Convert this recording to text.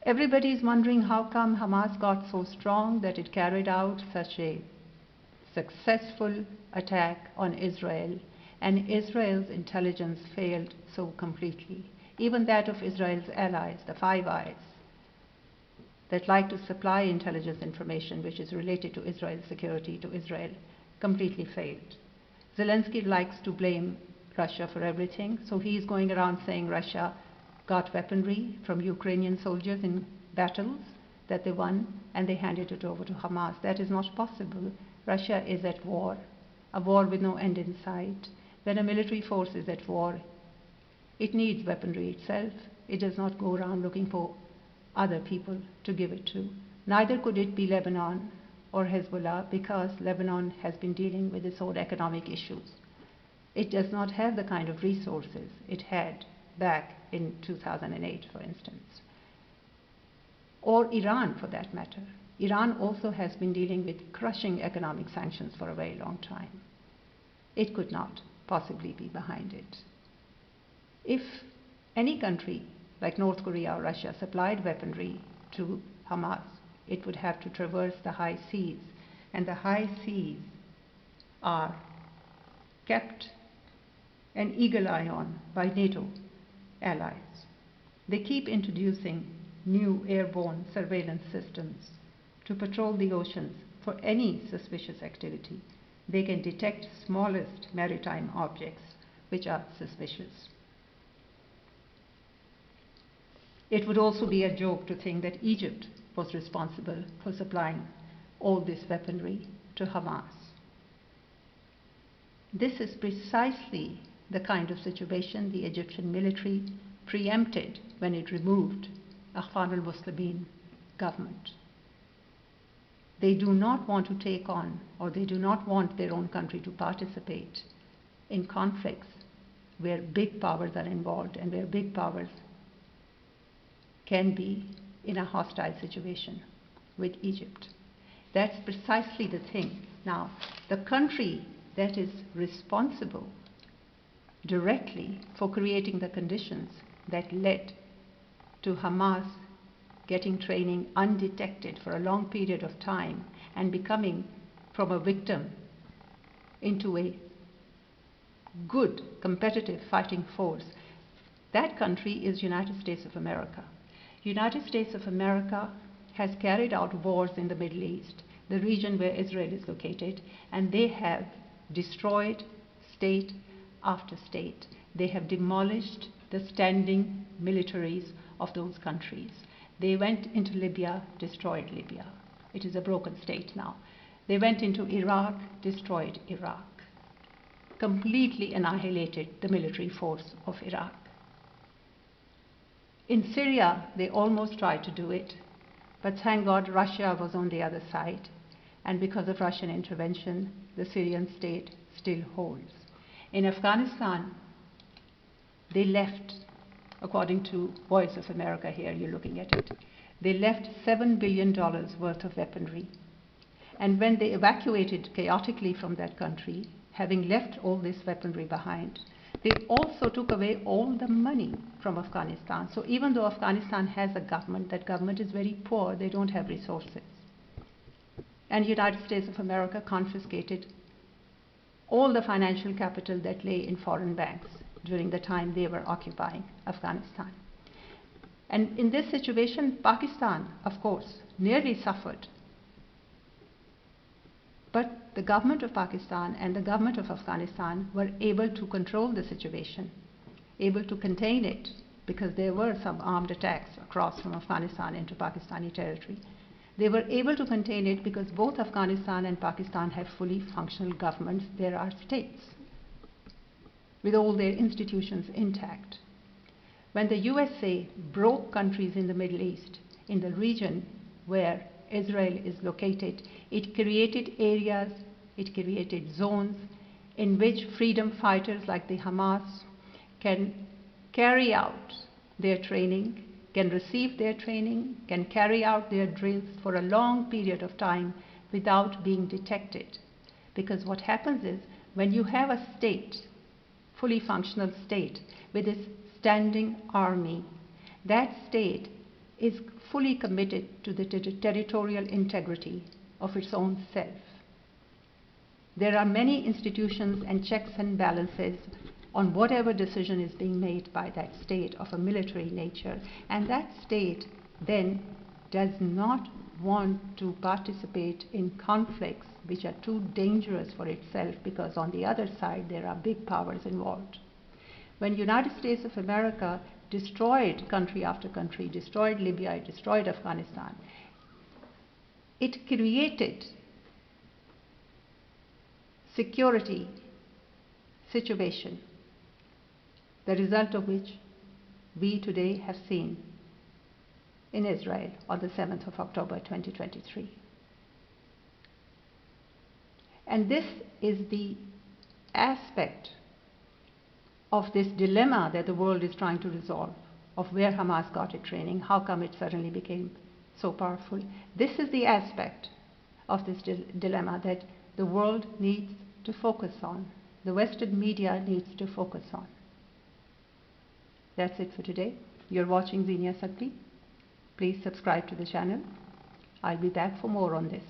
Everybody is wondering how come Hamas got so strong that it carried out such a successful attack on Israel, and Israel's intelligence failed so completely. Even that of Israel's allies, the Five Eyes, that like to supply intelligence information which is related to Israel's security to Israel, completely failed. Zelensky likes to blame Russia for everything, so he's going around saying Russia got weaponry from Ukrainian soldiers in battles that they won and they handed it over to Hamas. That is not possible. Russia is at war, a war with no end in sight. When a military force is at war, it needs weaponry itself. It does not go around looking for other people to give it to. Neither could it be Lebanon or Hezbollah, because Lebanon has been dealing with its own economic issues. It does not have the kind of resources it had back in 2008, for instance. Or Iran, for that matter. Iran also has been dealing with crushing economic sanctions for a very long time. It could not possibly be behind it. If any country like North Korea or Russia supplied weaponry to Hamas, it would have to traverse the high seas, and the high seas are kept an eagle eye on by NATO allies. They keep introducing new airborne surveillance systems to patrol the oceans for any suspicious activity. They can detect smallest maritime objects which are suspicious. It would also be a joke to think that Egypt was responsible for supplying all this weaponry to Hamas. This is precisely the kind of situation the Egyptian military preempted when it removed Akhwan al-Muslimin government. They do not want to take on, or they do not want their own country to participate in conflicts where big powers are involved and where big powers can be in a hostile situation with Egypt. That's precisely the thing. Now, the country that is responsible directly for creating the conditions that led to Hamas getting training undetected for a long period of time and becoming from a victim into a good competitive fighting force, that country is United States of America. United States of America has carried out wars in the Middle East, the region where Israel is located, and they have destroyed state after state. They have demolished the standing militaries of those countries. They went into Libya, destroyed Libya. It is a broken state now. They went into Iraq, destroyed Iraq. Completely annihilated the military force of Iraq. In Syria, they almost tried to do it, but thank God Russia was on the other side, and because of Russian intervention, the Syrian state still holds. In Afghanistan, they left, according to Voice of America here, you're looking at it, they left $7 billion worth of weaponry. And when they evacuated chaotically from that country, having left all this weaponry behind, they also took away all the money from Afghanistan. So even though Afghanistan has a government, that government is very poor, they don't have resources. And United States of America confiscated all the financial capital that lay in foreign banks during the time they were occupying Afghanistan. And in this situation, Pakistan, of course, nearly suffered. But the government of Pakistan and the government of Afghanistan were able to control the situation, able to contain it, because there were some armed attacks across from Afghanistan into Pakistani territory. They were able to contain it because both Afghanistan and Pakistan have fully functional governments. There are states with all their institutions intact. When the USA broke countries in the Middle East, in the region where Israel is located, it created areas, it created zones in which freedom fighters like the Hamas can carry out their training, can receive their training, can carry out their drills for a long period of time without being detected. Because what happens is, when you have a state, fully functional state, with its standing army, that state is fully committed to the territorial integrity of its own self. There are many institutions and checks and balances on whatever decision is being made by that state of a military nature, and that state then does not want to participate in conflicts which are too dangerous for itself, because on the other side there are big powers involved. When United States of America destroyed country after country, destroyed Libya, destroyed Afghanistan, it created security situation, the result of which we today have seen in Israel on the 7th of October 2023. And this is the aspect of this dilemma that the world is trying to resolve, of where Hamas got its training, how come it suddenly became so powerful. This is the aspect of this dilemma that the world needs to focus on, the Western media needs to focus on. That's it for today. You're watching Zeenia Satti. Please subscribe to the channel. I'll be back for more on this.